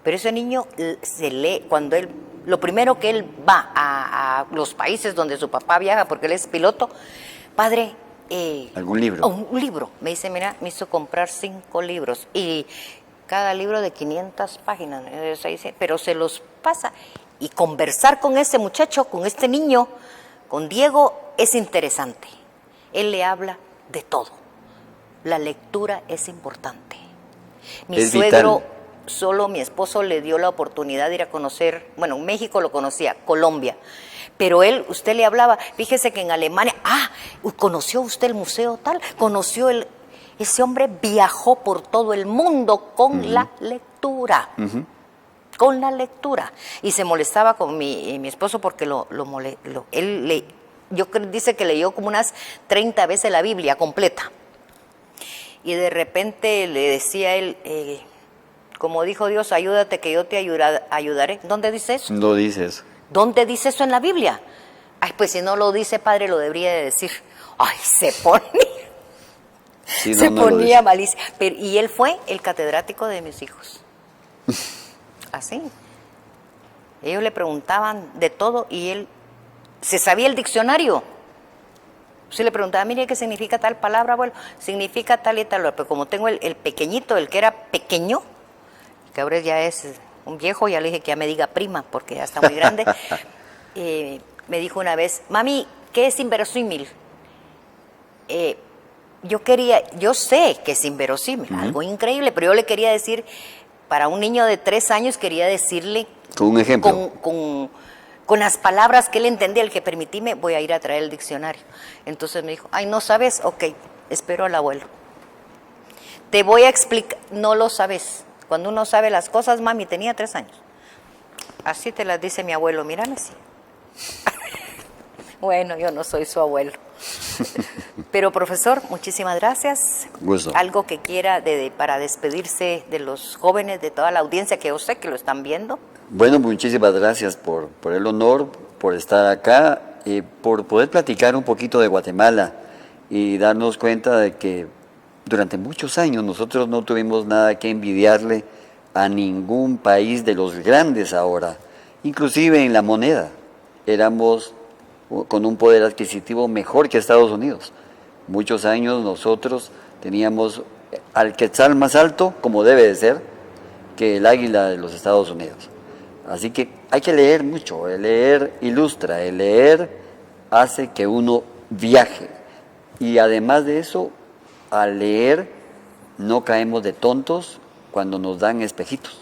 S1: Pero ese niño se lee cuando él, lo primero que él va a los países donde su papá viaja, porque él es piloto, padre,
S2: ¿algún libro?
S1: un libro. Me dice, mira, me hizo comprar 5 libros y cada libro de 500 páginas, pero se los pasa. Y conversar con ese muchacho, con este niño, con Diego, es interesante. Él le habla de todo. La lectura es importante. Mi
S2: Es
S1: suegro,
S2: vital.
S1: solo mi esposo le dio la oportunidad de ir a conocer, bueno, México lo conocía, Colombia. Pero él, usted le hablaba, fíjese que en Alemania, ¿conoció usted el museo tal? Ese hombre viajó por todo el mundo con la lectura. Con la lectura. Y se molestaba con mi esposo porque dice que leyó como unas 30 veces la Biblia completa. Y de repente le decía él, como dijo Dios, ayúdate que yo te ayudaré. ¿Dónde dice eso?
S2: No dices.
S1: ¿Dónde dice eso en la Biblia? Ay, pues si no lo dice, padre, lo debería de decir. Ay, se ponía malicia. Y él fue el catedrático de mis hijos. Así. Ellos le preguntaban de todo y él se sabía el diccionario. Se le preguntaba, mire, ¿qué significa tal palabra, abuelo? Significa tal y tal. Pero como tengo el pequeñito, el que era pequeño, que ahora ya es un viejo, ya le dije que ya me diga prima, porque ya está muy grande, me dijo una vez, mami, ¿qué es inverosímil? Yo sé que es inverosímil, algo increíble, pero yo le quería decir, para un niño de 3 años, quería decirle...
S2: Con un ejemplo.
S1: Con las palabras que él entendía, el que permitíme, voy a ir a traer el diccionario. Entonces me dijo, ay, ¿no sabes? Ok, espero al abuelo. Te voy a explicar, no lo sabes. Cuando uno sabe las cosas, mami, tenía 3 años. Así te las dice mi abuelo, mírame así. Bueno, yo no soy su abuelo. Pero profesor, muchísimas gracias.
S2: Gusto.
S1: Algo que quiera para despedirse de los jóvenes, de toda la audiencia que yo sé que lo están viendo.
S2: Bueno, muchísimas gracias por el honor, por estar acá, por poder platicar un poquito de Guatemala y darnos cuenta de que durante muchos años nosotros no tuvimos nada que envidiarle a ningún país de los grandes ahora, inclusive en la moneda. Éramos con un poder adquisitivo mejor que Estados Unidos. Muchos años nosotros teníamos al quetzal más alto, como debe de ser, que el águila de los Estados Unidos. Así que hay que leer mucho, el leer ilustra, el leer hace que uno viaje. Y además de eso, al leer no caemos de tontos cuando nos dan espejitos.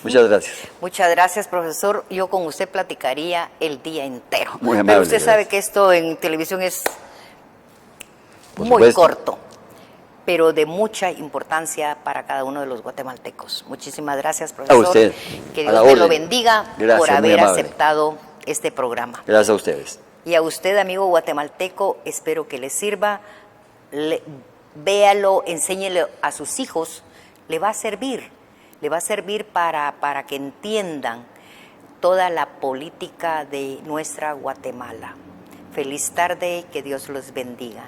S2: Muchas gracias.
S1: Muchas gracias, profesor. Yo con usted platicaría el día entero.
S2: Muy amable,
S1: pero usted sabe
S2: gracias.
S1: que esto en televisión es
S2: Por
S1: muy
S2: supuesto.
S1: corto, pero de mucha importancia para cada uno de los guatemaltecos. Muchísimas gracias, profesor.
S2: A usted.
S1: Que
S2: A
S1: Dios
S2: la
S1: me lo
S2: orden.
S1: bendiga
S2: Gracias,
S1: por
S2: muy
S1: haber
S2: amable.
S1: aceptado este programa.
S2: Gracias a ustedes.
S1: Y a usted, amigo guatemalteco, espero que le sirva. Véalo, enséñele a sus hijos, le va a servir para que entiendan toda la política de nuestra Guatemala. Feliz tarde, que Dios los bendiga.